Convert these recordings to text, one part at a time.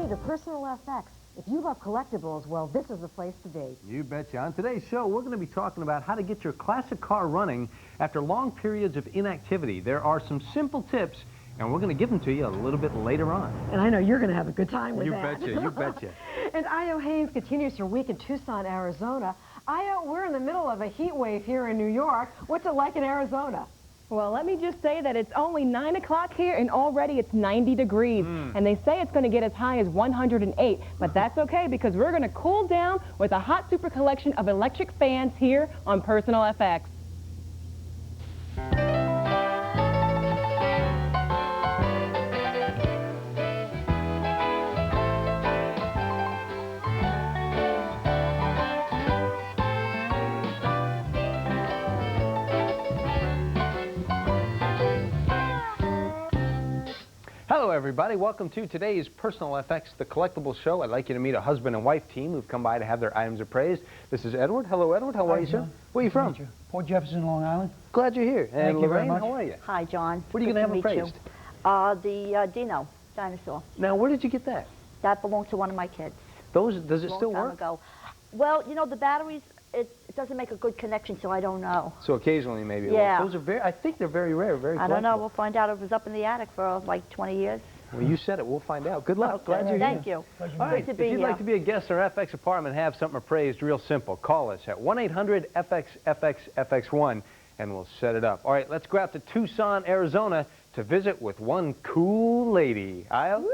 to Personal FX. If you love collectibles, well, this is the place to be. You betcha. On today's show, we're going to be talking about how to get your classic car running after long periods of inactivity. There are some simple tips, and we're going to give them to you a little bit later on. And I know you're going to have a good time with You that. betcha, you betcha. And Io Haynes continues her week in Tucson, Arizona. Io, we're in the middle of a heat wave here in New York. What's it like in Arizona? Well, let me just say that it's only 9 o'clock here, and already it's 90 degrees. And they say it's going to get as high as 108, but that's okay because we're going to cool down with a hot super collection of electric fans here on Personal FX. Hello, everybody. Welcome to today's Personal FX, the collectible show. I'd like you to meet a husband and wife team who've come by to have their items appraised. This is Edward. Hello, Edward. How are you, sir? Where are you from? Port Jefferson, Long Island. Glad you're here. And Thank you very Lorraine, much. how are you? Hi, John. What are you going to have appraised? The Dino dinosaur. Now, where did you get that? That belonged to one of my kids. Does it still Long time work? ago. Well, you know, the batteries, it doesn't make a good connection, so I don't know. So occasionally, maybe. It Yeah. works. Those are very. I think they're very rare, very collectible. I don't know. We'll find out. It was up in the attic for like 20 years. Well, you said it. We'll find out. Good luck. Okay. Glad you're here. Thank you. All right. Good to If be you'd here. like to be a guest in our FX apartment and have something appraised, real simple. Call us at 1-800-FX-FX-FX1 and we'll set it up. All right. Let's go out to Tucson, Arizona to visit with one cool lady. Io?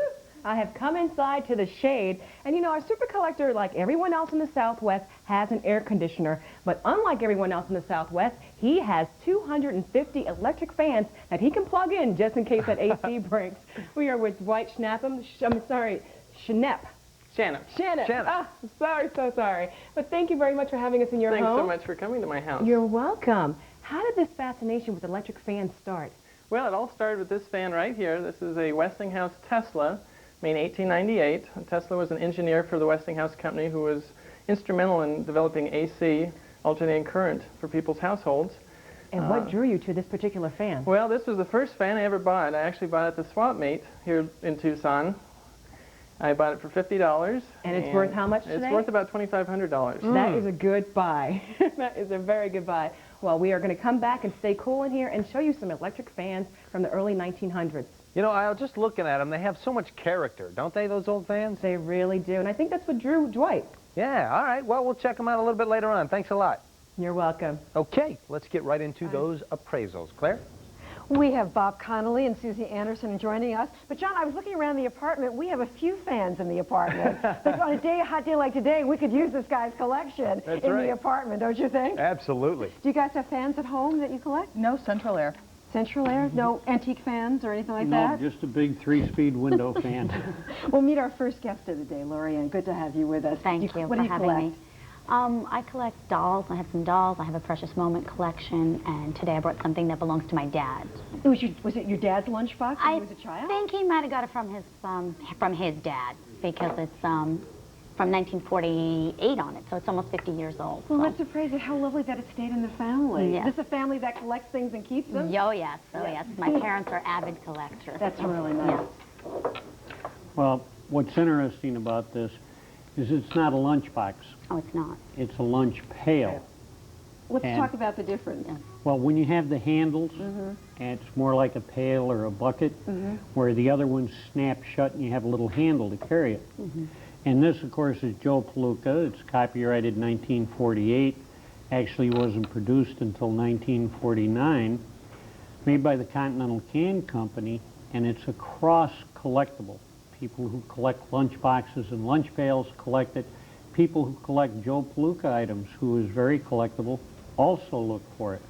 I have come inside to the shade, and you know, our super collector, like everyone else in the Southwest, has an air conditioner, but unlike everyone else in the Southwest, he has 250 electric fans that he can plug in just in case that AC breaks. We are with Dwight Schnappum, Schnepp. Shanna. Shannon. Shannon. Ah, sorry, so sorry. But thank you very much for having us in your Thanks home. so much for coming to my house. You're welcome. How did this fascination with electric fans start? Well, it all started with this fan right here. This is a Westinghouse Tesla, made in 1898. Tesla was an engineer for the Westinghouse company who was instrumental in developing AC, alternating current, for people's households. And what drew you to this particular fan? Well, this was the first fan I ever bought. I actually bought it at the swap meet here in Tucson. I bought it for $50. And it's worth how much today? It's worth about $2,500. That is a good buy. That is a very good buy. Well, we are going to come back and stay cool in here and show you some electric fans from the early 1900s. You know, I was just looking at them. They have so much character, don't they, those old fans? They really do. And I think that's what drew Dwight. Yeah, all right. Well, we'll check them out a little bit later on. Thanks a lot. You're welcome. Okay, let's get right into those appraisals. Claire? We have Bob Connolly and Susie Anderson joining us. But, John, I was looking around the apartment. We have a few fans in the apartment. But on a hot day like today, we could use this guy's collection That's in right. the apartment, don't you think? Absolutely. Do you guys have fans at home that you collect? No central air. Central air? No antique fans or anything like No, that? just a big 3-speed window fan. We'll meet our first guest of the day, Lorianne. Good to have you with us. Thank you What for do you having collect? me. I collect dolls. I have some dolls. I have a Precious Moment collection, and today I brought something that belongs to my dad. Was it your dad's lunchbox when he was a child? I think he might have got it from his dad because it's from 1948 on it, so it's almost 50 years old. Well, so. let's appraise it. How lovely that it stayed in the family. Yes. Is this a family that collects things and keeps them? Oh yes, oh yes. My parents are avid collectors. That's really nice. Yeah. Well, what's interesting about this is it's not a lunchbox. Oh, it's not. It's a lunch pail. Let's And- talk about the difference. Well, when you have the handles, it's more like a pail or a bucket, where the other ones snap shut and you have a little handle to carry it. And this, of course, is Joe Palooka. It's copyrighted 1948. Actually wasn't produced until 1949. Made by the Continental Can Company, and it's a cross collectible. People who collect lunch boxes and lunch pails collect it. People who collect Joe Palooka items, who is very collectible, also look for it.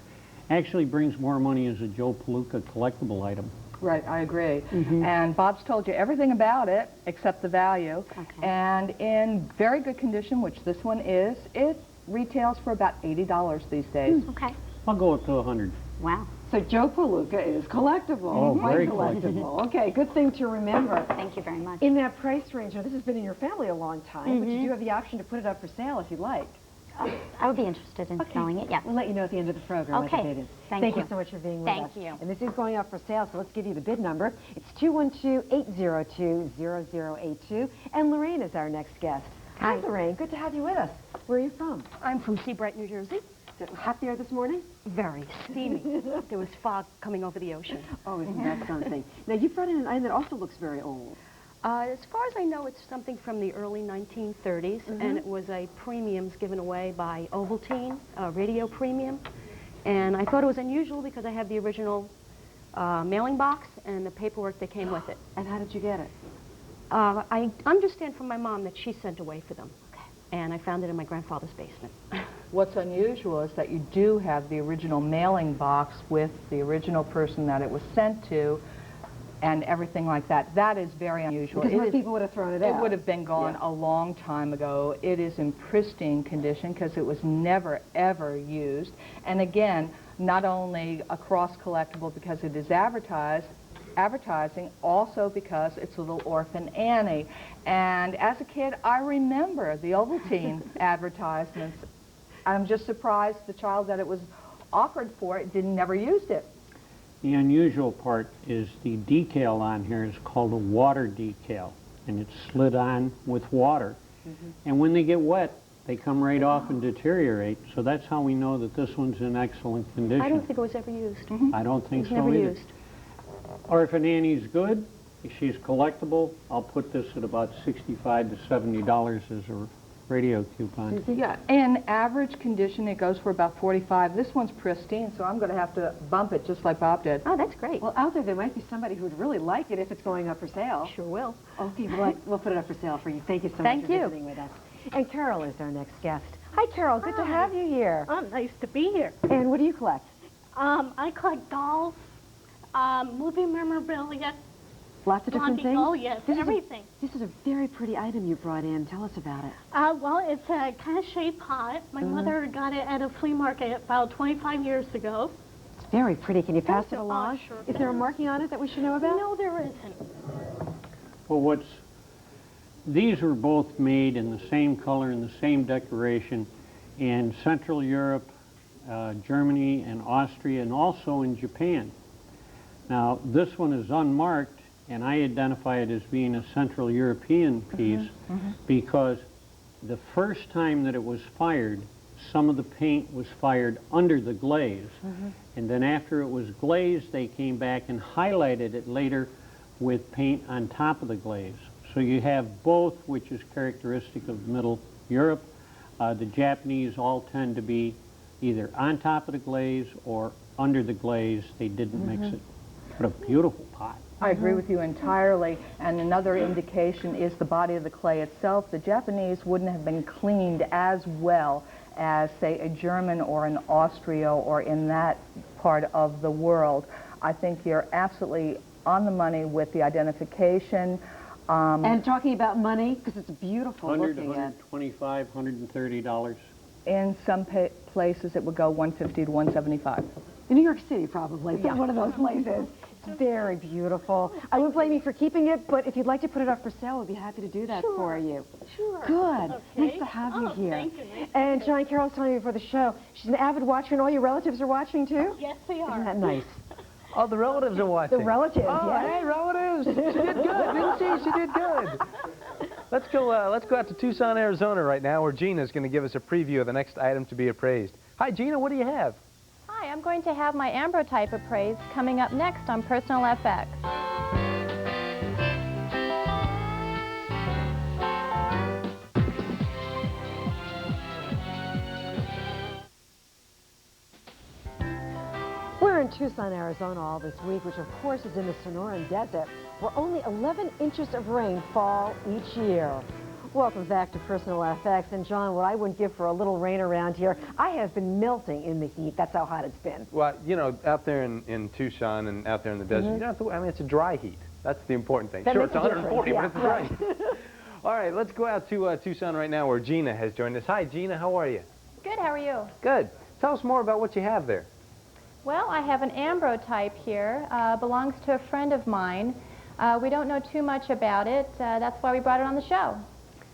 Actually brings more money as a Joe Palooka collectible item. Right, I agree. And Bob's told you everything about it except the value. Okay. And in very good condition, which this one is, it retails for about $80 these days. Okay. I'll go up to 100. Wow. So Joe Palooka is collectible. Oh, quite very collectible. Okay, good thing to remember. Thank you very much. In that price range, now this has been in your family a long time, but you do have the option to put it up for sale if you like. I would be interested in selling it, yes. We'll let you know at the end of the program what the Okay. bid is. Thank you you. so much for being with Thank us. you. And this is going up for sale, so let's give you the bid number. It's 212-802-0082. And Lorraine is our next guest. Hi, Lorraine. Good to have you with us. Where are you from? I'm from Seabright, New Jersey. Is it hot there this morning? Very steamy. There was fog coming over the ocean. Oh, isn't that something? Now, you brought in an item that also looks very old. As far as I know, it's something from the early 1930s, and it was a premiums given away by Ovaltine, a radio premium. And I thought it was unusual because I have the original mailing box and the paperwork that came with it. And how did you get it? I understand from my mom that she sent away for them. And I found it in my grandfather's basement. What's unusual is that you do have the original mailing box with the original person that it was sent to and everything like that. That is very unusual. Because most people would have thrown it out. It would have been gone a long time ago. It is in pristine condition because it was never, ever used. And again, not only across Collectible because it is advertising, also because it's Little Orphan Annie. And as a kid, I remember the Ovaltine advertisements. I'm just surprised the child that it was offered for it never used it. The unusual part is the decal on here is called a water decal, and it's slid on with water. And when they get wet, they come right off and deteriorate. So that's how we know that this one's in excellent condition. I don't think it was ever used. I don't think It was so never either. used. Orphan Annie's good. If she's collectible, I'll put this at about $65 to $70 as a radio coupon. Yeah, in average condition, it goes for about $45. This one's pristine, so I'm going to have to bump it just like Bob did. Oh, that's great. Well, out there might be somebody who would really like it if it's going up for sale. Sure will. Okay, we'll put it up for sale for you. Thank you so Thank much for you. visiting with us. And Carol is our next guest. Hi, Carol. Good to have you here. Oh, nice to be here. And what do you collect? I collect dolls, movie memorabilia, Lots of different Blondie things? doll, yes, This everything. This is a very pretty item you brought in. Tell us about it. Well, it's a kind of shaped pot. My mother got it at a flea market about 25 years ago. It's very pretty. Can you pass it along? Sure. Is there a marking on it that we should know about? No, there isn't. Well, these were both made in the same color and the same decoration in Central Europe, Germany and Austria, and also in Japan. Now, this one is unmarked, and I identify it as being a Central European piece because the first time that it was fired, some of the paint was fired under the glaze. And then after it was glazed, they came back and highlighted it later with paint on top of the glaze. So you have both, which is characteristic of Middle Europe. The Japanese all tend to be either on top of the glaze or under the glaze. They didn't mix it. What a beautiful pot. I agree with you entirely. And another indication is the body of the clay itself. The Japanese wouldn't have been cleaned as well as, say, a German or an Austria or in that part of the world. I think you're absolutely on the money with the identification. And talking about money, because it's beautiful $100, looking at. $125, $130. In some places, it would go $150 to $175. In New York City, probably. Yeah. One of those places. It's very beautiful. I wouldn't blame you for keeping it, but if you'd like to put it up for sale, we'd be happy to do that for you. Sure. Good. Okay. Nice to have you here. Thank you. And John, Carol's telling me before the show, she's an avid watcher, and all your relatives are watching too? Yes, they are. Isn't that nice? Oh, the relatives are watching. The relatives, Oh, yes. hey, relatives. She did good, didn't she? She did good. Let's go out to Tucson, Arizona right now, where Gina's going to give us a preview of the next item to be appraised. Hi, Gina. What do you have? Hi, I'm going to have my ambrotype appraised coming up next on Personal FX. We're in Tucson, Arizona all this week, which of course is in the Sonoran Desert, where only 11 inches of rain fall each year. Welcome back to Personal FX. And John, what I wouldn't give for a little rain around here, I have been melting in the heat. That's how hot it's been. Well, you know, out there in Tucson and out there in the desert, you don't have to, I mean, it's a dry heat. That's the important thing. That Sure, makes it's a 140, but difference. it's dry heat. All right, let's go out to Tucson right now, where Gina has joined us. Hi, Gina. How are you? Good, how are you? Good. Tell us more about what you have there. Well, I have an ambrotype here. Belongs to a friend of mine. We don't know too much about it. That's why we brought it on the show.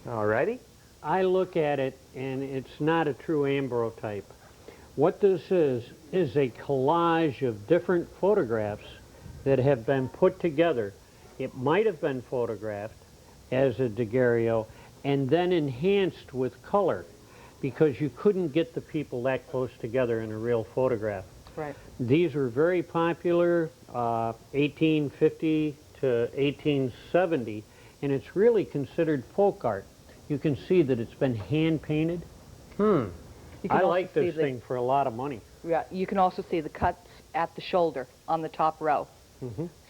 All righty. I look at it, and it's not a true ambrotype. What this is a collage of different photographs that have been put together. It might have been photographed as a daguerreo and then enhanced with color, because you couldn't get the people that close together in a real photograph. Right. These were very popular, 1850 to 1870, and it's really considered folk art. You can see that it's been hand painted. I like this thing for a lot of money. Yeah, you can also see the cuts at the shoulder on the top row.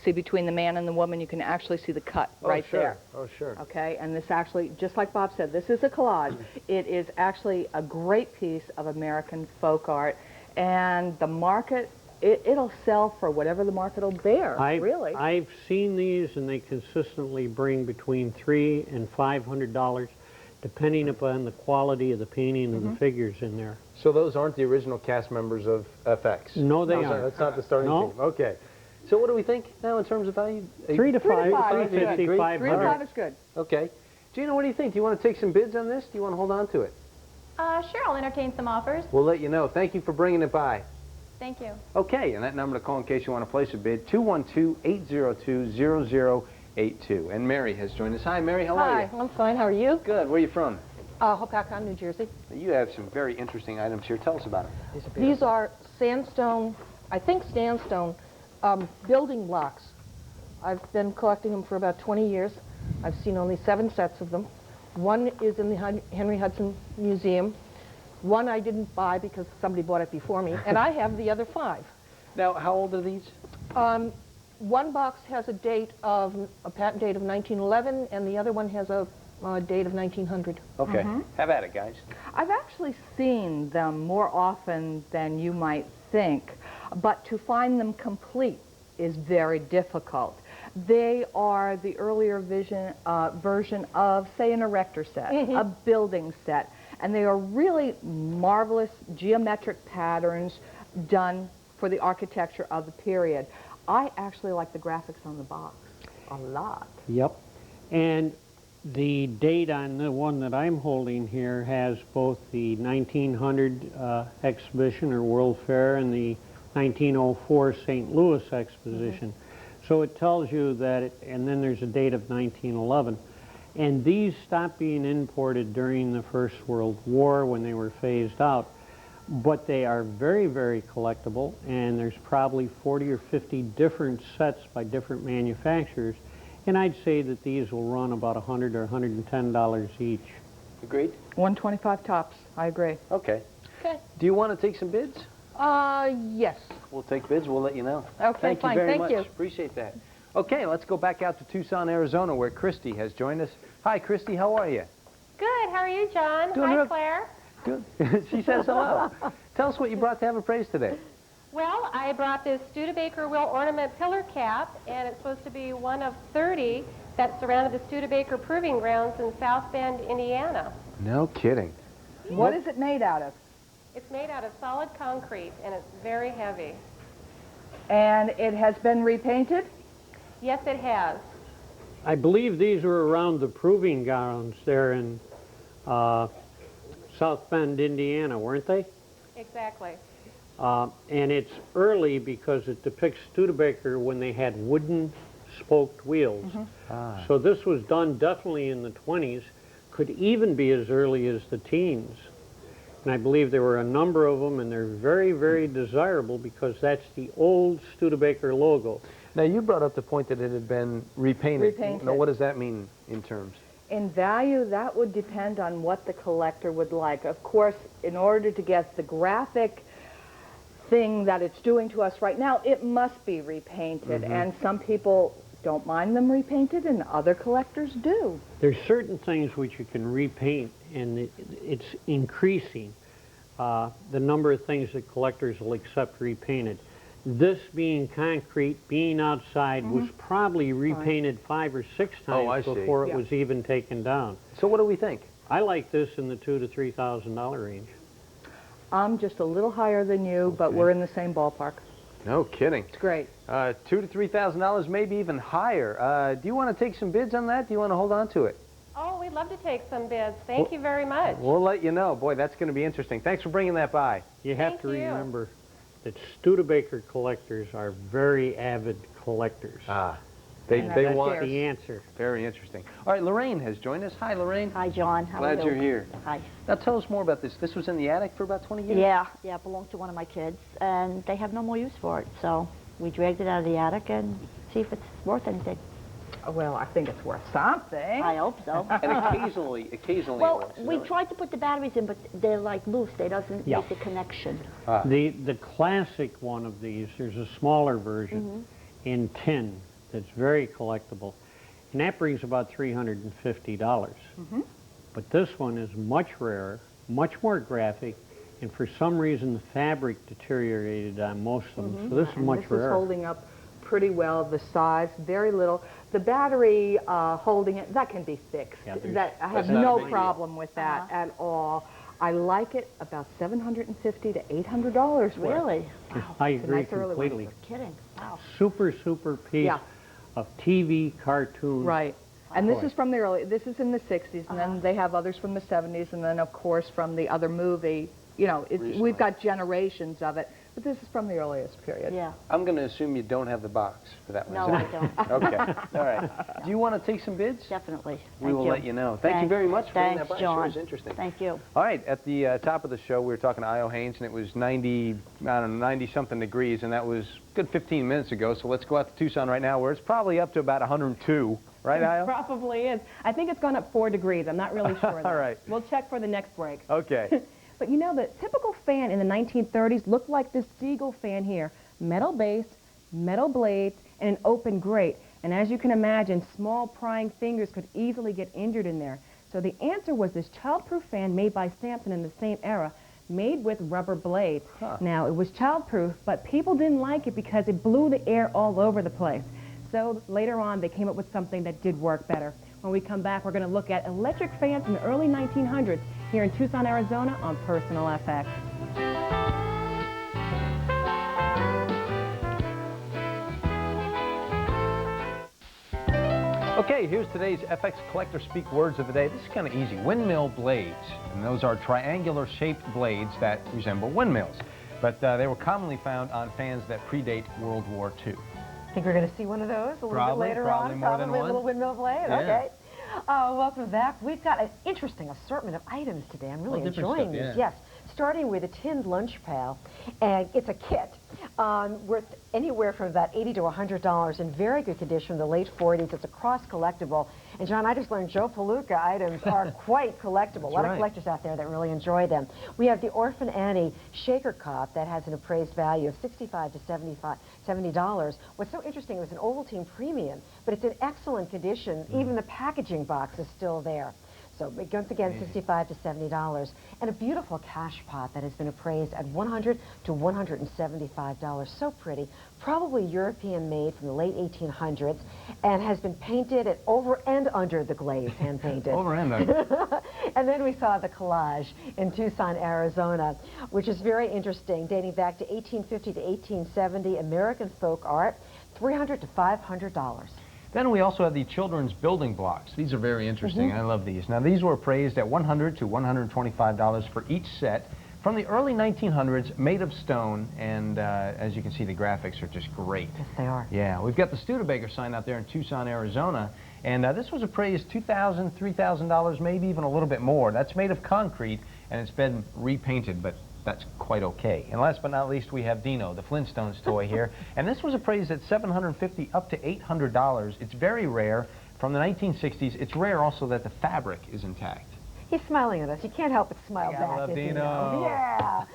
See, between the man and the woman, you can actually see the cut right there. Oh, sure. Okay, and this actually, just like Bob said, this is a collage. It is actually a great piece of American folk art, and the market, it'll sell for whatever the market will bear, really. I've seen these, and they consistently bring between $300 and $500, depending upon the quality of the painting and the figures in there. So those aren't the original cast members of FX? No, they aren't. That's not the starting team. Okay. So what do we think now in terms of value? 3 to 5, 350, 500. 3 to 5 is good. Okay. Gina, what do you think? Do you want to take some bids on this? Do you want to hold on to it? Sure, I'll entertain some offers. We'll let you know. Thank you for bringing it by. Thank you. Okay, and that number to call in case you want to place a bid, 212-802-0082. And Mary has joined us. Hi, Mary. How are you? Hi, I'm fine. How are you? Good. Where are you from? Hopatcong, New Jersey. You have some very interesting items here. Tell us about them. These are sandstone, I think sandstone, building blocks. I've been collecting them for about 20 years. I've seen only 7 sets of them. One is in the Henry Hudson Museum. One I didn't buy because somebody bought it before me, and I have the other 5. Now, how old are these? One box has a patent date of 1911, and the other one has a date of 1900. Okay. Have at it, guys. I've actually seen them more often than you might think, but to find them complete is very difficult. They are the earlier version of, say, an erector set, a building set, and they are really marvelous geometric patterns done for the architecture of the period. I actually like the graphics on the box a lot. Yep. And the date on the one that I'm holding here has both the 1900 exhibition or World Fair and the 1904 St. Louis exposition. So it tells you that, and then there's a date of 1911. And these stopped being imported during the First World War when they were phased out. But they are very, very collectible, and there's probably 40 or 50 different sets by different manufacturers. And I'd say that these will run about $100 or $110 each. Agreed? 125 tops. I agree. Okay. Okay. Do you want to take some bids? Yes. We'll take bids. We'll let you know. Okay, Thank fine. you very Thank much. you. Appreciate that. Okay, let's go back out to Tucson, Arizona, where Christy has joined us. Hi, Christy. How are you? Good. How are you, John? Doing Hi, real- Claire. Good. She says hello. Tell us what you brought to have appraised today. Well, I brought this Studebaker wheel ornament pillar cap, and it's supposed to be one of 30 that surrounded the Studebaker Proving Grounds in South Bend, Indiana. No kidding. What is it made out of? It's made out of solid concrete, and it's very heavy. And it has been repainted? Yes, it has. I believe these were around the proving grounds there in South Bend, Indiana, weren't they? Exactly. And it's early because it depicts Studebaker when they had wooden spoked wheels. So this was done definitely in the 20s, could even be as early as the teens. And I believe there were a number of them, and they're very, very desirable because that's the old Studebaker logo. Now, you brought up the point that it had been repainted. Repainted. Now, what does that mean in terms? In value, that would depend on what the collector would like. Of course, in order to get the graphic thing that it's doing to us right now, it must be repainted. And some people don't mind them repainted, and other collectors do. There's certain things which you can repaint, and it's increasing the number of things that collectors will accept repainted. This being concrete, being outside, was probably repainted 5 or 6 times before it was even taken down. So what do we think? I like this in the $2,000 to $3,000 range. I'm just a little higher than you, but we're in the same ballpark. No kidding. It's great. $2,000 to $3,000, maybe even higher. Do you want to take some bids on that? Do you want to hold on to it? Oh, we'd love to take some bids. Thank you very much. We'll let you know. Boy, that's going to be interesting. Thanks for bringing that by. You have to remember that Studebaker collectors are very avid collectors. They want the answer. Very interesting. All right, Lorraine has joined us. Hi, Lorraine. Hi, John. How are Glad you? you're here. Hi. Now tell us more about this. This was in the attic for about 20 years? Yeah, it belonged to one of my kids, and they have no more use for it. So we dragged it out of the attic and see if it's worth anything. Well, I think it's worth something. I hope so. And occasionally Well, we tried to put the batteries in, but they're like loose. They doesn't make the connection. The classic one of these, there's a smaller version in tin that's very collectible, and that brings about $350. But this one is much rarer, much more graphic, and for some reason the fabric deteriorated on most of them. So this is much rarer. This is holding up pretty well. The size, very little. The battery holding it, that can be fixed. Yeah, I have no problem with that at all. I like it about $750 to $800 worth. Really? Wow. I agree Nice early one. completely. You're kidding. Wow. Super piece of TV cartoon. Right. And this is from the early, this is in the 60s, and then they have others from the 70s, and then of course from the other movie. You know, we've got generations of it, but this is from the earliest period. Yeah. I'm going to assume you don't have the box for that one. No, I don't. Okay. All right. Do you want to take some bids? Definitely. We will let you know. Thank you very much for bringing that by. John. Sure is interesting. Thank you. All right. At the top of the show, we were talking to Io Haynes, and it was 90-something degrees, and that was a good 15 minutes ago. So let's go out to Tucson right now, where it's probably up to about 102. Right, Io? It probably is. I think it's gone up 4 degrees. I'm not really sure. All right. We'll check for the next break. Okay. But you know, the typical fan in the 1930s looked like this Siegel fan here. Metal base, metal blades, and an open grate. And as you can imagine, small prying fingers could easily get injured in there. So the answer was this childproof fan made by Samson in the same era, made with rubber blades. Now, it was childproof, but people didn't like it because it blew the air all over the place. So later on, they came up with something that did work better. When we come back, we're going to look at electric fans in the early 1900s here in Tucson, Arizona on Personal FX. Okay, here's today's FX Collector Speak words of the day. This is kind of easy. Windmill blades. And those are triangular-shaped blades that resemble windmills. But they were commonly found on fans that predate World War II. I think we're going to see one of those a little bit later on. More than Probably a one. little windmill blade. Yeah. Okay. Welcome back. We've got an interesting assortment of items today. I'm really enjoying these. Yes. Starting with a tinned lunch pail, and it's a kit worth anywhere from about $80 to $100 in very good condition, the late 40s. It's a cross collectible. And John, I just learned Joe Palooka items are quite collectible. A lot of collectors out there that really enjoy them. We have the Orphan Annie shaker cup that has an appraised value of $65 to $70. What's so interesting, it was an Ovaltine premium, but it's in excellent condition. Even the packaging box is still there. So once again, $65 to $70. And a beautiful cash pot that has been appraised at $100 to $175. So pretty. Probably European made from the late 1800s and has been painted at over and under the glaze, hand painted. Over and under. And then we saw the collage in Tucson, Arizona, which is very interesting, dating back to 1850 to 1870, American folk art, $300 to $500. Then we also have the children's building blocks. These are very interesting. I love these. Now, these were appraised at $100 to $125 for each set from the early 1900s, made of stone, and as you can see, the graphics are just great. Yes, they are. Yeah, we've got the Studebaker sign out there in Tucson, Arizona, and this was appraised $2,000, $3,000, maybe even a little bit more. That's made of concrete, and it's been repainted, but that's quite okay. And last but not least, we have Dino, the Flintstones toy here. And this was appraised at $750 up to $800. It's very rare. From the 1960s, it's rare also that the fabric is intact. He's smiling at us. You can't help but smile back. Love Dino. Yeah.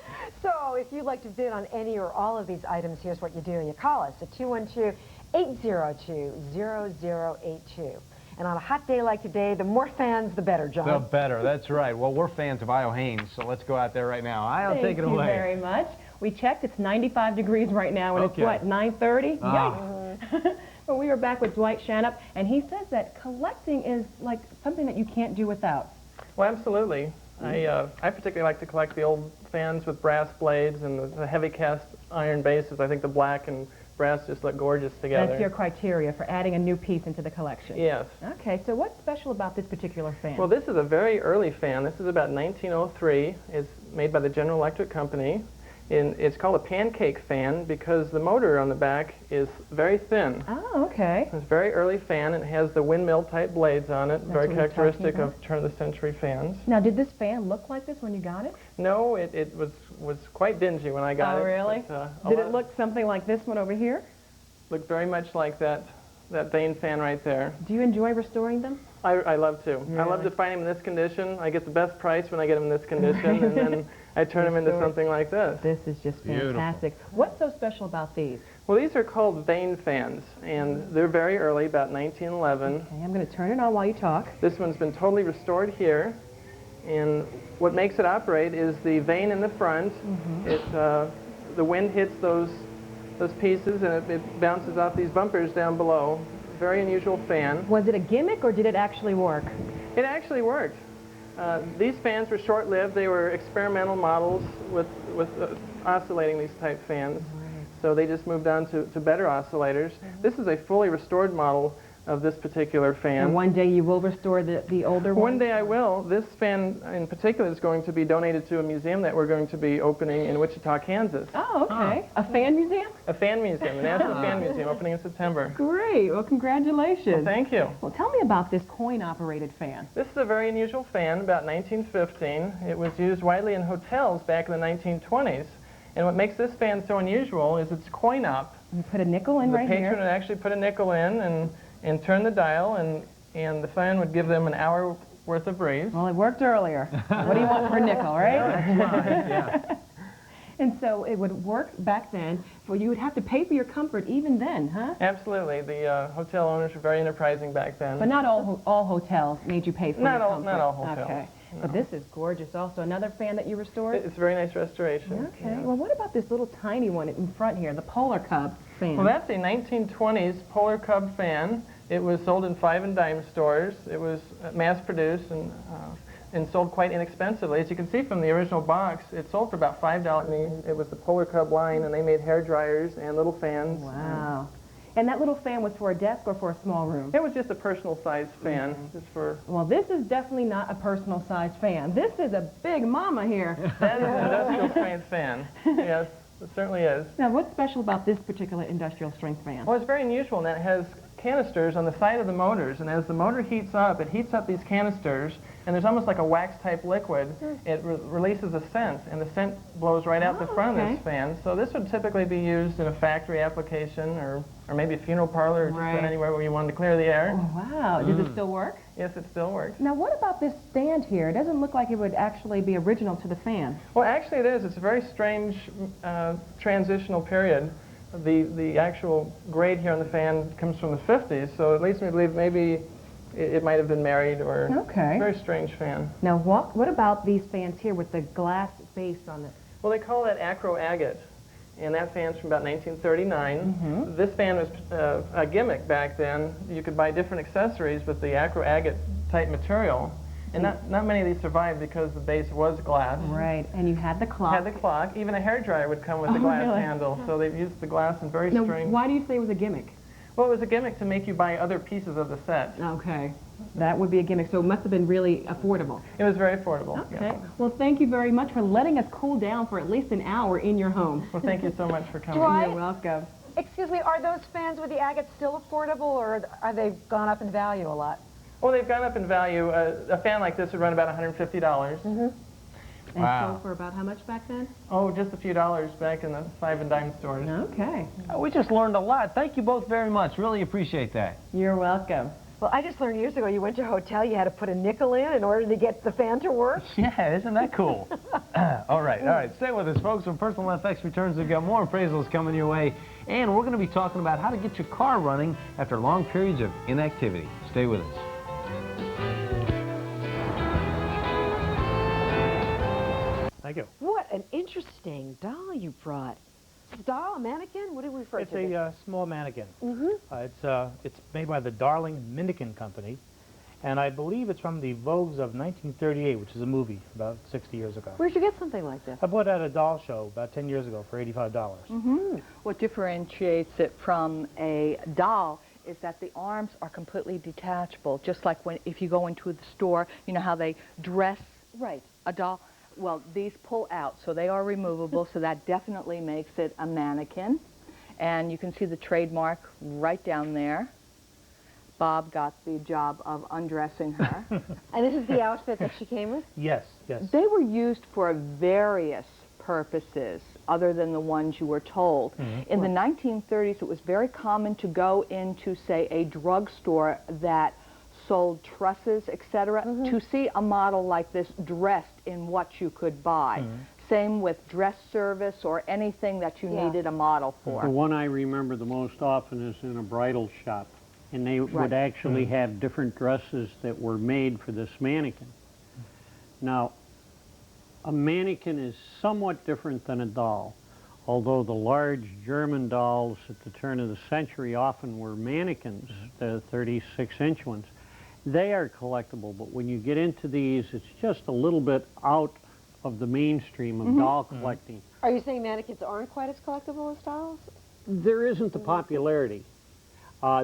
So if you'd like to bid on any or all of these items, here's what you do. You call us at 212-802-0082. And on a hot day like today, the more fans, the better, John. The better, that's right. Well, we're fans of Io Haynes, so let's go out there right now. Io, take it away. Thank you very much. We checked, it's 95 degrees right now, and it's what, 9:30? Yikes. But we were back with Dwight Shanup, and he says that collecting is like something that you can't do without. Well, absolutely. I particularly like to collect the old fans with brass blades and the heavy cast iron bases. I think the black and brass just look gorgeous together. That's your criteria for adding a new piece into the collection. Yes. Okay, so what's special about this particular fan? Well, this is a very early fan. This is about 1903. It's made by the General Electric Company. It's called a pancake fan because the motor on the back is very thin. Oh, okay. It's a very early fan, and it has the windmill type blades on it, very characteristic of turn-of-the-century fans. Now, did this fan look like this when you got it? No, it was quite dingy when I got it. Oh, really? Did it look something like this one over here? Looked very much like that Vane fan right there. Do you enjoy restoring them? I love to. Really? I love to find them in this condition. I get the best price when I get them in this condition, and then I turn them into something like this. This is just fantastic. What's so special about these? Well, these are called Vane fans, and they're very early, about 1911. Okay, I'm going to turn it on while you talk. This one's been totally restored here, and what makes it operate is the vane in the front. The wind hits those pieces, and it bounces off these bumpers down below. Very unusual fan. Was it a gimmick, or did it actually work? It actually worked. These fans were short-lived. They were experimental models with oscillating these type fans. Right. So they just moved on to better oscillators. This is a fully restored model of this particular fan. And one day you will restore the older one? One day I will. This fan in particular is going to be donated to a museum that we're going to be opening in Wichita, Kansas. Oh, okay. A fan museum? A fan museum, the National Fan Museum, opening in September. Great. Well, congratulations. Well, thank you. Well, tell me about this coin-operated fan. This is a very unusual fan, about 1915. It was used widely in hotels back in the 1920s. And what makes this fan so unusual is it's coin-op. You put a nickel in right here. The patron would actually put a nickel in and turn the dial, and the fan would give them an hour worth of breeze. Well, it worked earlier. What do you want for a nickel, right? That's right, yeah. And so it would work back then. Well, you would have to pay for your comfort even then, huh? Absolutely. The hotel owners were very enterprising back then. But not all hotels made you pay for your comfort. Not all hotels. Okay. No. But this is gorgeous also. Another fan that you restored? It's a very nice restoration. Okay. Yeah. Well, what about this little tiny one in front here, the Polar Cub fan? Well, that's a 1920s Polar Cub fan. It was sold in 5 and dime stores. It was mass-produced and sold quite inexpensively. As you can see from the original box, it sold for about $5. It was the Polar Cub line, and they made hair dryers and little fans. Wow. And that little fan was for a desk or for a small room? It was just a personal-sized fan. Just for. Well, this is definitely not a personal-sized fan. This is a big mama here. That is an industrial-strength fan. Yes, it certainly is. Now, what's special about this particular industrial-strength fan? Well, it's very unusual in that it has canisters on the side of the motors, and as the motor heats up, it heats up these canisters, and there's almost like a wax-type liquid. It releases a scent, and the scent blows right out the front of this fan. So this would typically be used in a factory application or maybe a funeral parlor or just anywhere where you wanted to clear the air. Oh, wow. Does it still work? Yes, it still works. Now, what about this stand here? It doesn't look like it would actually be original to the fan. Well, actually it is. It's a very strange transitional period. The actual grade here on the fan comes from the 50s, so it leads me to believe maybe it might have been married or a very strange fan. Now, what about these fans here with the glass base on it? Well, they call that acro agate, and that fan's from about 1939. This fan was a gimmick back then. You could buy different accessories with the acro agate type material. And not many of these survived because the base was glass. Right, and you had the clock. Had the clock. Even a hairdryer would come with a glass handle. So they've used the glass in very strange... Why do you say it was a gimmick? Well, it was a gimmick to make you buy other pieces of the set. Okay, that would be a gimmick. So it must have been really affordable. It was very affordable. Okay. Yeah. Well, thank you very much for letting us cool down for at least an hour in your home. Well, thank you so much for coming. Dwight? You're welcome. Excuse me, are those fans with the agate still affordable, or are they gone up in value a lot? Well, they've gone up in value. A fan like this would run about $150. And Wow. sold for about how much back then? Oh, just a few dollars back in the 5 and dime stores. Okay. We just learned a lot. Thank you both very much. Really appreciate that. You're welcome. Well, I just learned years ago you went to a hotel, you had to put a nickel in order to get the fan to work. Yeah, isn't that cool? All right. Stay with us, folks. When Personal FX returns, we've got more appraisals coming your way. And we're going to be talking about how to get your car running after long periods of inactivity. Stay with us. Thank you. What an interesting doll you brought. A doll, a mannequin? What do we refer It's to? a small mannequin. It's made by the Darling Minnikin Company, And I believe it's from the Vogues of 1938, which is a movie about 60 years ago. Where'd you get something like this? I bought it at a doll show about 10 years ago for $85. What differentiates it from a doll is that the arms are completely detachable, just like if you go into the store, you know how they dress a doll? Well, these pull out, so they are removable, so that definitely makes it a mannequin. And you can see the trademark right down there. Bob got the job of undressing her. And this is the outfit that she came with? Yes, yes. They were used for various purposes other than the ones you were told. In the 1930s, it was very common to go into, say, a drugstore that sold trusses, etc., to see a model like this dressed in what you could buy. Same with dress service or anything that you needed a model for. The one I remember the most often is in a bridal shop. And they would actually have different dresses that were made for this mannequin. Now, a mannequin is somewhat different than a doll, although the large German dolls at the turn of the century often were mannequins, the 36-inch ones. They are collectible, but when you get into these, it's just a little bit out of the mainstream of doll collecting. Are you saying mannequins aren't quite as collectible as dolls? There isn't the popularity.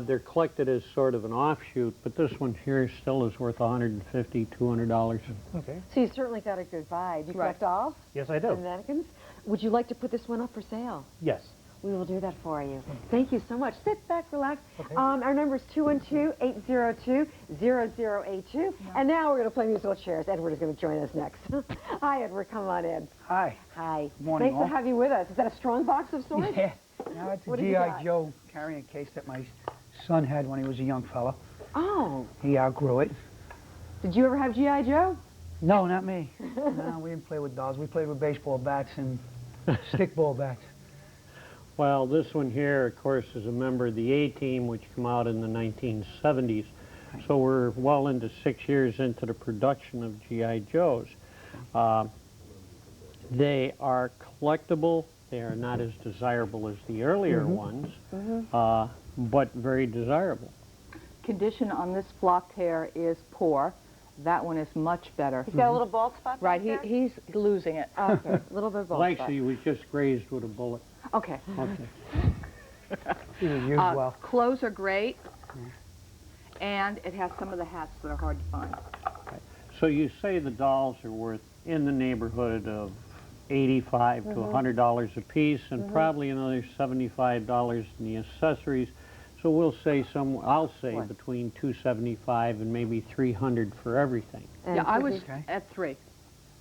They're collected as sort of an offshoot, but this one here still is worth $150, $200. Okay. So you certainly got a good buy. Do you collect dolls? Yes, I do. And mannequins? Would you like to put this one up for sale? Yes. We will do that for you. Thank you so much. Sit back, relax. Okay. Our number is 212-802-0082. And now we're going to play musical chairs. Edward is going to join us next. Hi, Edward. Come on in. Hi. Hi. Good morning, Thanks for having you with us. Is that a strong box of sorts? Yeah. Now it's a What have you G.I. got? Joe carrying case that my son had when he was a young fella. Oh. He outgrew it. Did you ever have G.I. Joe? No, not me. No, we didn't play with dolls. We played with baseball bats and stickball bats. Well, this one here, of course, is a member of the A-Team, which came out in the 1970s. So we're well into 6 years into the production of G.I. Joes. They are collectible. They are not as desirable as the earlier ones, but very desirable. Condition on this flocked hair is poor. That one is much better. He's got a little bald spot Right, back there? he's losing it. Okay, a little bit bald Well, spot. actually, he was just grazed with a bullet. Okay. Okay. He was used well. Clothes are great, and it has some of the hats that are hard to find. So you say the dolls are worth in the neighborhood of $85 to $100 a piece, and probably another $75 in the accessories. So we'll say I'll say between $275 and maybe $300 for everything. And Yeah, I was Susie? at 3.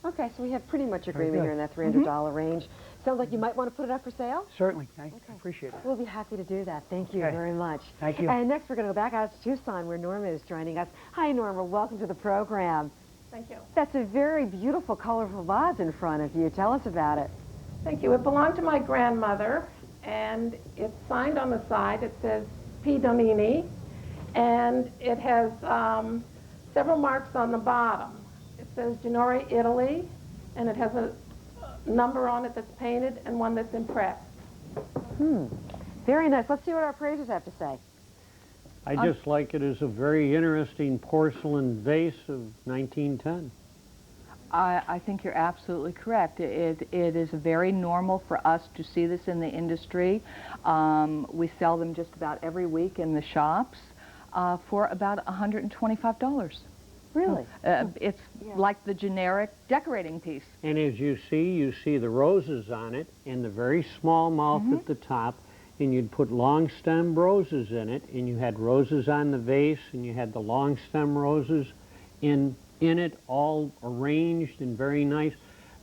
Okay, so we have pretty much agreement here in that $300 range. Sounds like you might want to put it up for sale? Certainly. I appreciate it. We'll be happy to do that. Thank you Okay. very much. Thank you. And next we're going to go back out to Tucson where Norma is joining us. Hi, Norma. Welcome to the program. Thank you. That's a very beautiful, colorful vase in front of you. Tell us about it. Thank you. It belonged to my grandmother, and it's signed on the side. It says P. Donini, and it has several marks on the bottom. It says Genoa, Italy, and it has a number on it that's painted and one that's impressed. Very nice. Let's see what our appraisers have to say. I just like it as a very interesting porcelain vase of 1910. I think you're absolutely correct. It is very normal for us to see this in the industry. We sell them just about every week in the shops for about $125. Really? It's like the generic decorating piece. And as you see the roses on it and the very small mouth at the top, and you'd put long stem roses in it, and you had roses on the vase, and you had the long stem roses in it, all arranged and very nice,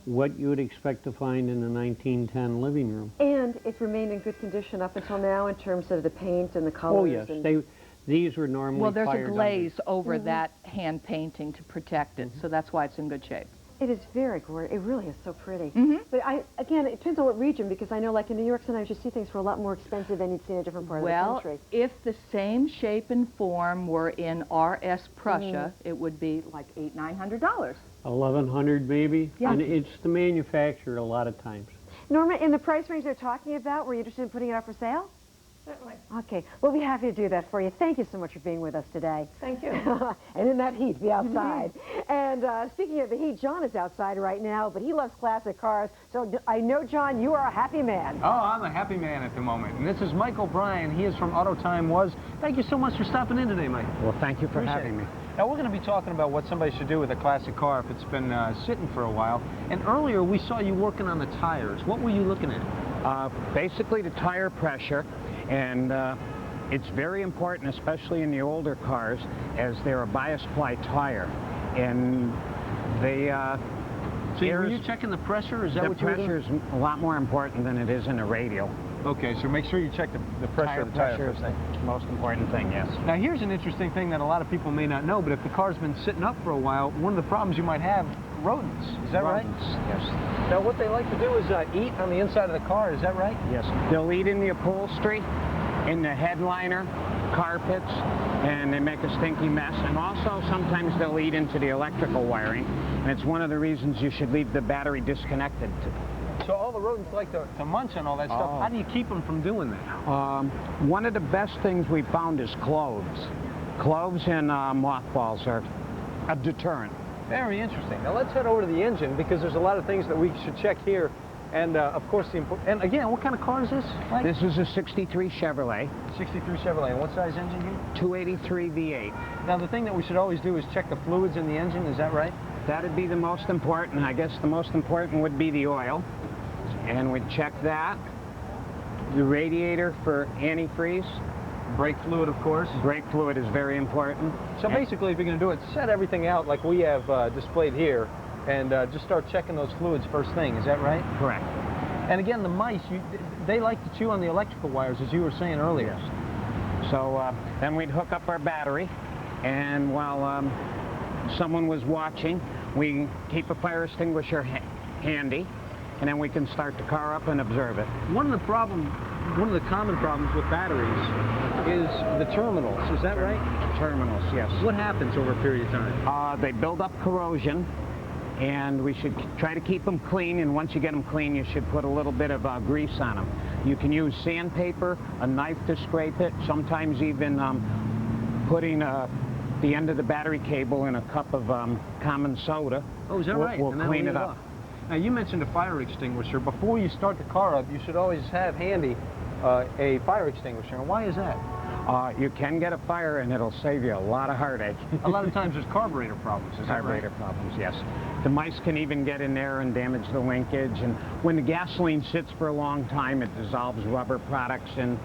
what you would expect to find in a 1910 living room. And it's remained in good condition up until now in terms of the paint and the colors. Oh yes, these were normally Well, there's a fired glaze over that hand painting to protect it, so that's why it's in good shape. It is very gorgeous. It really is so pretty. But again, it depends on what region, because I know like in New York sometimes you see things for a lot more expensive than you'd see in a different part of the country. Well, if the same shape and form were in RS Prussia, it would be like $800, $900. 1100 maybe, Yeah. and it's the manufacturer a lot of times. Norma, in the price range they're talking about, were you interested in putting it up for sale? Certainly. Okay, we'll be happy to do that for you. Thank you so much for being with us today. Thank you. And in that heat, be outside. And speaking of the heat, John is outside right now, but he loves classic cars. So I know, John, you are a happy man. Oh, I'm a happy man at the moment. And this is Mike O'Brien. He is from Auto Time Was. Thank you so much for stopping in today, Mike. Well, thank you for having me. Now, we're going to be talking about what somebody should do with a classic car if it's been sitting for a while. And earlier, we saw you working on the tires. What were you looking at? Basically, the tire pressure. And it's very important, especially in the older cars, as they're a bias ply tire. And they... So were you checking the pressure? Is that what you were doing? The pressure is a lot more important than it is in a radial. Okay, so make sure you check the pressure of the tire first. Is the most important thing, yes. Now here's an interesting thing that a lot of people may not know, but if the car's been sitting up for a while, one of the problems you might have, rodents. Is that right? Yes. Now what they like to do is eat on the inside of the car, is that right? Yes. They'll eat in the upholstery, in the headliner, carpets, and they make a stinky mess. And also sometimes they'll eat into the electrical wiring, and it's one of the reasons you should leave the battery disconnected. So all the rodents like to munch on all that stuff. How do you keep them from doing that? One of the best things we found is cloves. Cloves and mothballs are a deterrent. Very interesting. Now let's head over to the engine because there's a lot of things that we should check here. And of course, and again, what kind of car is this? Mike? This is a 63 Chevrolet. 63 Chevrolet. And what size engine here? 283 V8. Now the thing that we should always do is check the fluids in the engine. Is that right? That'd be the most important. I guess the most important would be the oil. And we'd check that. The radiator for antifreeze. Brake fluid, of course. Brake fluid is very important. So basically, if you're going to do it, set everything out like we have displayed here, and just start checking those fluids first thing. Is that right? Correct. And again, the mice, they like to chew on the electrical wires, as you were saying earlier. Yes. So then we'd hook up our battery, and while someone was watching, we keep a fire extinguisher handy, and then we can start the car up and observe it. One of the common problems with batteries is the terminals. Is that right? Terminals, yes. What happens over a period of time? They build up corrosion, and we should try to keep them clean, and once you get them clean, you should put a little bit of grease on them. You can use sandpaper, a knife to scrape it, sometimes even putting the end of the battery cable in a cup of common soda. Oh, is that right? We'll clean it up. Now, you mentioned a fire extinguisher. Before you start the car up, you should always have handy a fire extinguisher. And why is that? You can get a fire, and it'll save you a lot of heartache. A lot of times there's carburetor problems, is that right? Carburetor problems, yes. The mice can even get in there and damage the linkage. And when the gasoline sits for a long time, it dissolves rubber products in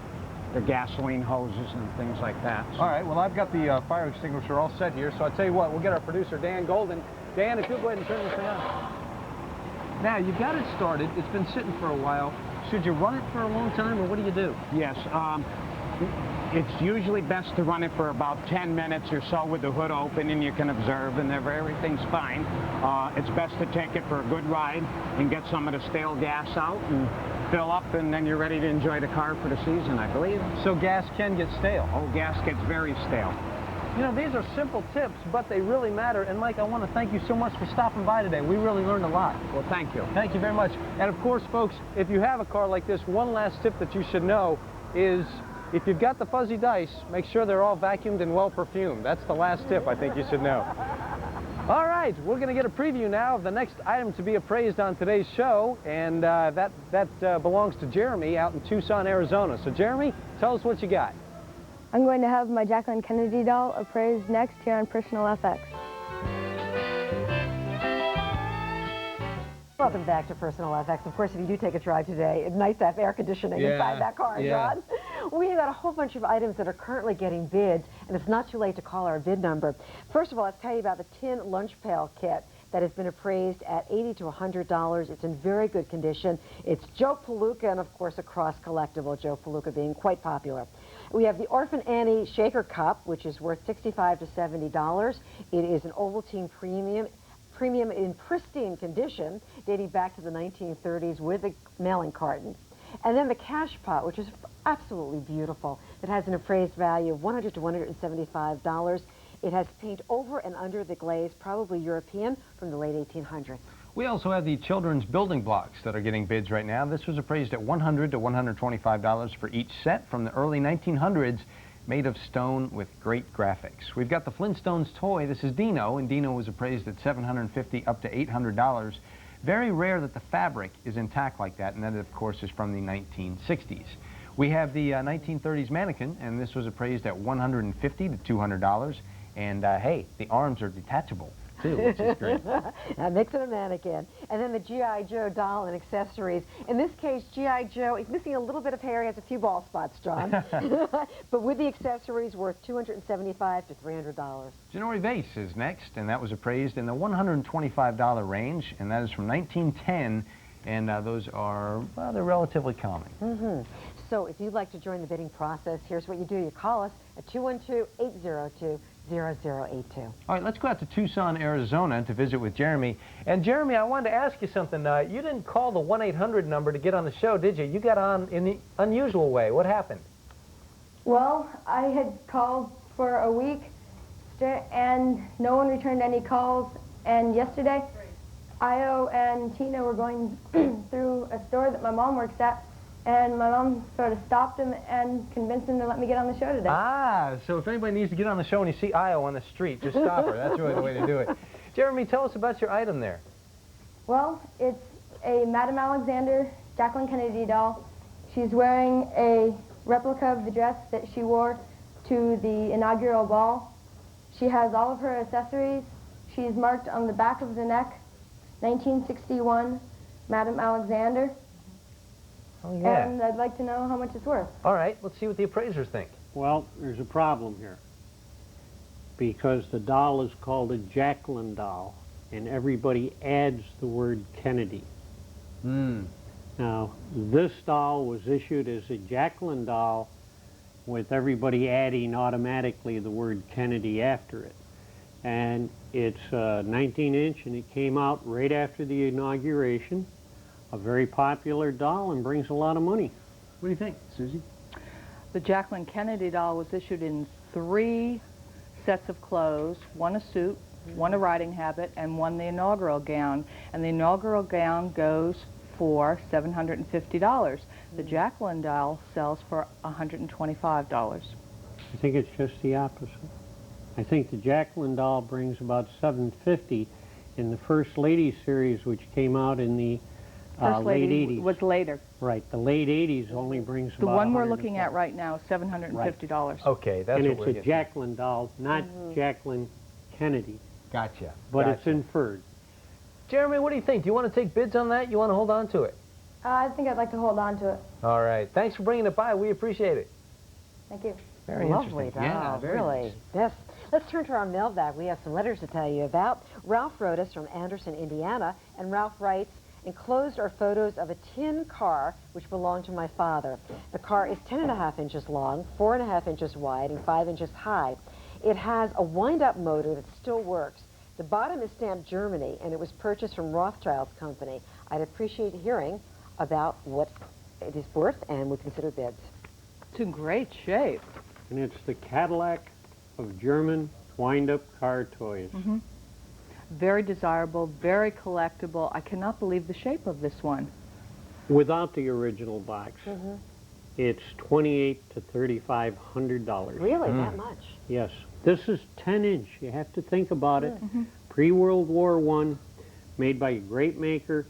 the gasoline hoses and things like that. So. All right, well, I've got the fire extinguisher all set here, so I'll tell you what, we'll get our producer, Dan Golden. Dan, if you'll go ahead and turn this thing on. Now, you've got it started. It's been sitting for a while. Should you run it for a long time, or what do you do? Yes. It's usually best to run it for about 10 minutes or so with the hood open, and you can observe, and if everything's fine, it's best to take it for a good ride and get some of the stale gas out and fill up, and then you're ready to enjoy the car for the season, I believe. So gas can get stale? Oh, gas gets very stale. You know, these are simple tips, but they really matter. And Mike, I want to thank you so much for stopping by today. We really learned a lot. Well, thank you. Thank you very much. And of course, folks, if you have a car like this, one last tip that you should know is if you've got the fuzzy dice, make sure they're all vacuumed and well perfumed. That's the last tip I think you should know. All right, we're going to get a preview now of the next item to be appraised on today's show, and that belongs to Jeremy out in Tucson, Arizona. So Jeremy, tell us what you got. I'm going to have my Jacqueline Kennedy doll appraised next here on Personal FX. Welcome back to Personal FX. Of course, if you do take a drive today, it's nice to have air conditioning inside that car, John. We've got a whole bunch of items that are currently getting bids, and it's not too late to call our bid number. First of all, let's tell you about the tin lunch pail kit that has been appraised at $80 to $100. It's in very good condition. It's Joe Palooka and, of course, a cross collectible, Joe Palooka being quite popular. We have the Orphan Annie Shaker Cup, which is worth $65 to $70. It is an Ovaltine premium in pristine condition, dating back to the 1930s with a mailing carton. And then the Cash Pot, which is absolutely beautiful. It has an appraised value of $100 to $175. It has paint over and under the glaze, probably European, from the late 1800s. We also have the children's building blocks that are getting bids right now. This was appraised at $100 to $125 for each set from the early 1900s, made of stone with great graphics. We've got the Flintstones toy. This is Dino, and Dino was appraised at $750 up to $800. Very rare that the fabric is intact like that, and that, of course, is from the 1960s. We have the 1930s mannequin, and this was appraised at $150 to $200. And hey, the arms are detachable too, which is great. That makes it a mannequin. And then the G.I. Joe doll and accessories. In this case, G.I. Joe is missing a little bit of hair. He has a few bald spots, John. But with the accessories, worth $275 to $300. Janori Vase is next, and that was appraised in the $125 range, and that is from 1910. And those are, well, they're relatively common. So if you'd like to join the bidding process, here's what you do. You call us at 212-802-0082. All right, let's go out to Tucson, Arizona to visit with Jeremy. And Jeremy, I wanted to ask you something. You didn't call the 1-800 number to get on the show, did you? You got on in the unusual way. What happened? Well, I had called for a week and no one returned any calls. And yesterday, Io and Tina were going through a store that my mom works at, and my mom sort of stopped him and convinced him to let me get on the show today. Ah, so if anybody needs to get on the show and you see Io on the street, just stop her. That's really the way to do it. Jeremy, tell us about your item there. Well, it's a Madame Alexander Jacqueline Kennedy doll. She's wearing a replica of the dress that she wore to the inaugural ball. She has all of her accessories. She's marked on the back of the neck, 1961, Madame Alexander. Oh, yeah. And I'd like to know how much it's worth. All right, let's see what the appraisers think. Well, there's a problem here, because the doll is called a Jacqueline doll, and everybody adds the word Kennedy. Now, this doll was issued as a Jacqueline doll with everybody adding automatically the word Kennedy after it. And it's 19-inch, and it came out right after the inauguration. A very popular doll and brings a lot of money. What do you think, Susie? The Jacqueline Kennedy doll was issued in 3 sets of clothes, 1 a suit, 1 a riding habit, and 1 the inaugural gown. And the inaugural gown goes for $750. The Jacqueline doll sells for $125. I think it's just the opposite. I think the Jacqueline doll brings about $750 in the First Lady series, which came out in the late 80s. Was later. Right, the late 80s only brings The about one we're looking at right now is $750. Okay, that's and what it's we're a getting. Jacqueline doll, not Jacqueline Kennedy. Gotcha. But gotcha. it's inferred. Jeremy, what do you think? Do you want to take bids on that? You want to hold on to it? I think I'd like to hold on to it. All right. Thanks for bringing it by. We appreciate it. Thank you. Very Lovely interesting. doll, Yeah, very really. nice. Yes. Let's turn to our mailbag. We have some letters to tell you about. Ralph wrote us from Anderson, Indiana, and Ralph writes, enclosed are photos of a tin car which belonged to my father. The car is 10.5 inches long, 4.5 inches wide, and 5 inches high. It has a wind-up motor that still works. The bottom is stamped Germany, and it was purchased from Rothschild's company. I'd appreciate hearing about what it is worth, and would consider bids. It's in great shape. And it's the Cadillac of German wind-up car toys. Very desirable, very collectible. I cannot believe the shape of this one. Without the original box, it's $2,800 to $3,500. Really? That much? Yes. This is 10-inch. You have to think about it. Pre-World War I, made by a great maker,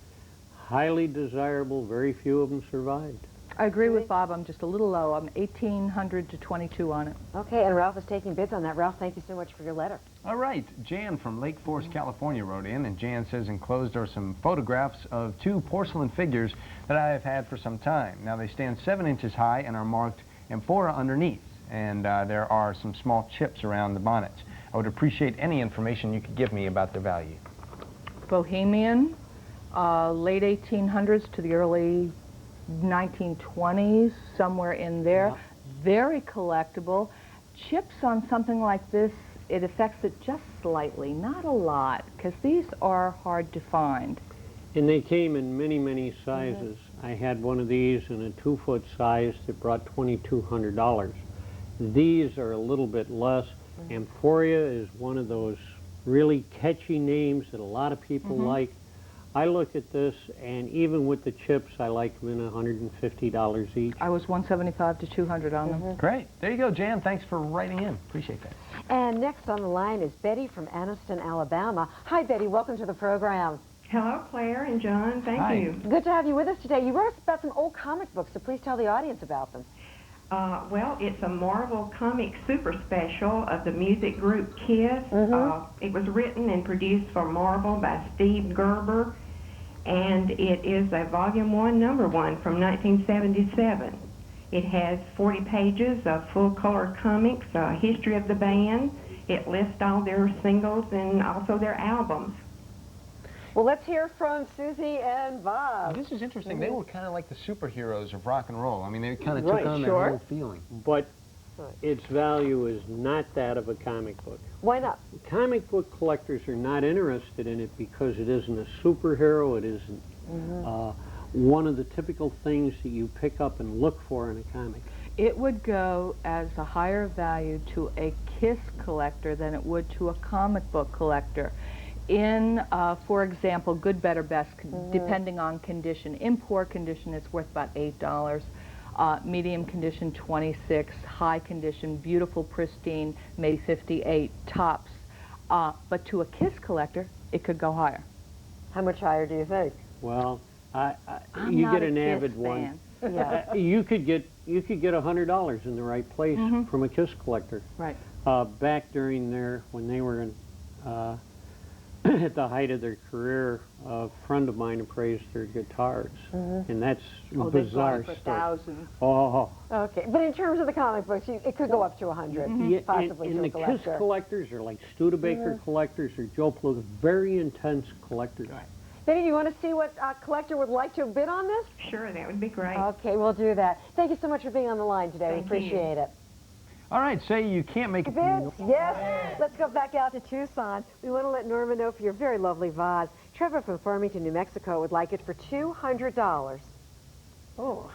highly desirable. Very few of them survived. I agree with Bob. I'm just a little low. I'm 1,800 to 22 on it. Okay, and Ralph is taking bids on that. Ralph, thank you so much for your letter. All right. Jan from Lake Forest, California wrote in, and Jan says enclosed are some photographs of 2 porcelain figures that I have had for some time. Now, they stand 7 inches high and are marked Amphora underneath, and there are some small chips around the bonnets. I would appreciate any information you could give me about their value. Bohemian, late 1800s to the early 1920s, somewhere in there. Very collectible. Chips on something like this, it affects it just slightly, not a lot, because these are hard to find. And they came in many, many sizes. I had one of these in a 2-foot size that brought $2,200. These are a little bit less. Amphoria is one of those really catchy names that a lot of people like. I look at this, and even with the chips, I like them in $150 each. I was $175 to $200 on them. Great. There you go, Jan. Thanks for writing in. Appreciate that. And next on the line is Betty from Anniston, Alabama. Hi, Betty. Welcome to the program. Hello, Claire and John. Thank you. Good to have you with us today. You wrote us about some old comic books, so please tell the audience about them. Well, it's a Marvel comic super special of the music group Kiss. It was written and produced for Marvel by Steve Gerber, and it is a Volume 1, Number 1 from 1977. It has 40 pages of full-color comics, history of the band. It lists all their singles and also their albums. Well, let's hear from Susie and Bob. This is interesting. They were kind of like the superheroes of rock and roll. I mean, they kind of took on their whole feeling. But its value is not that of a comic book. Why not? Comic book collectors are not interested in it because it isn't a superhero. It isn't one of the typical things that you pick up and look for in a comic. It would go as a higher value to a Kiss collector than it would to a comic book collector. In, for example, good, better, best, depending on condition. In poor condition, it's worth about $8. Medium condition, $26. High condition, beautiful, pristine, maybe $58 tops. But to a Kiss collector, it could go higher. How much higher do you think? Well, you get an avid one. Yeah. You could get $100 in the right place from a Kiss collector. Right. Back during when they were in. At the height of their career, a friend of mine appraised their guitars, and that's bizarre for stuff. Thousands. Oh. Okay, but in terms of the comic books, it could go up to 100, possibly And to a the collector. Kiss collectors are like Studebaker collectors or Joe Pluga, very intense collectors. Betty, do you want to see what a collector would like to bid on this? Sure, that would be great. Okay, we'll do that. Thank you so much for being on the line today. We appreciate it. All right, say you can't make it. Bids? Yes. Let's go back out to Tucson. We want to let Norma know for your very lovely vase. Trevor from Farmington, New Mexico would like it for $200. Oh,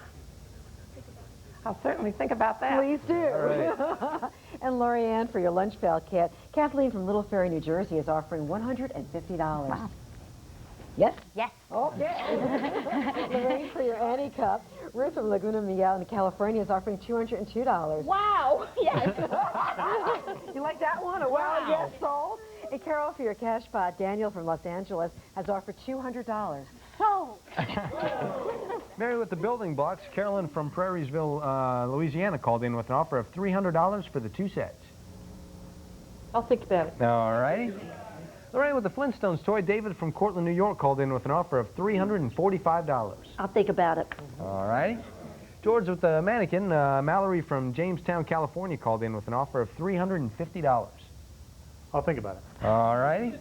I'll certainly think about that. Please do. Right. And Lorianne for your lunch pail kit. Kathleen from Little Ferry, New Jersey is offering $150. Wow. Yes? Yes. Okay. Lorraine for your Annie cup. Ruth from Laguna Miguel in California is offering $202. Wow. Yes. You like that one? Wow. Yes, sold. And Carol for your cash pot. Daniel from Los Angeles has offered $200. Sold. Mary with the building blocks. Carolyn from Prairiesville, Louisiana called in with an offer of $300 for the 2 sets. I'll think about it. All righty. Lorraine with the Flintstones toy. David from Cortland, New York called in with an offer of $345. I'll think about it. All right. George with the mannequin. Mallory from Jamestown, California called in with an offer of $350. I'll think about it. All righty.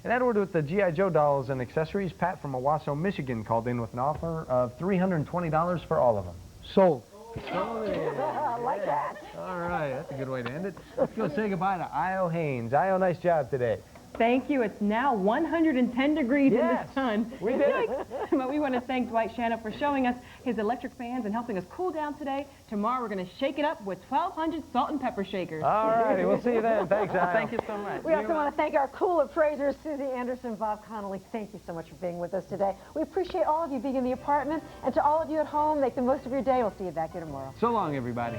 And Edward with the G.I. Joe dolls and accessories. Pat from Owasso, Michigan called in with an offer of $320 for all of them. Sold. I like that. All right, that's a good way to end it. Let's go say goodbye to Io Haynes. Io, nice job today. Thank you. It's now 110 degrees in the sun. We did it. But we want to thank Dwight Shannon for showing us his electric fans and helping us cool down today. Tomorrow we're going to shake it up with 1,200 salt and pepper shakers. All righty. We'll see you then. Thanks, Io. Thank you so much. We also want to thank our cool appraisers, Susie Anderson, Bob Connolly. Thank you so much for being with us today. We appreciate all of you being in the apartment. And to all of you at home, make the most of your day. We'll see you back here tomorrow. So long, everybody.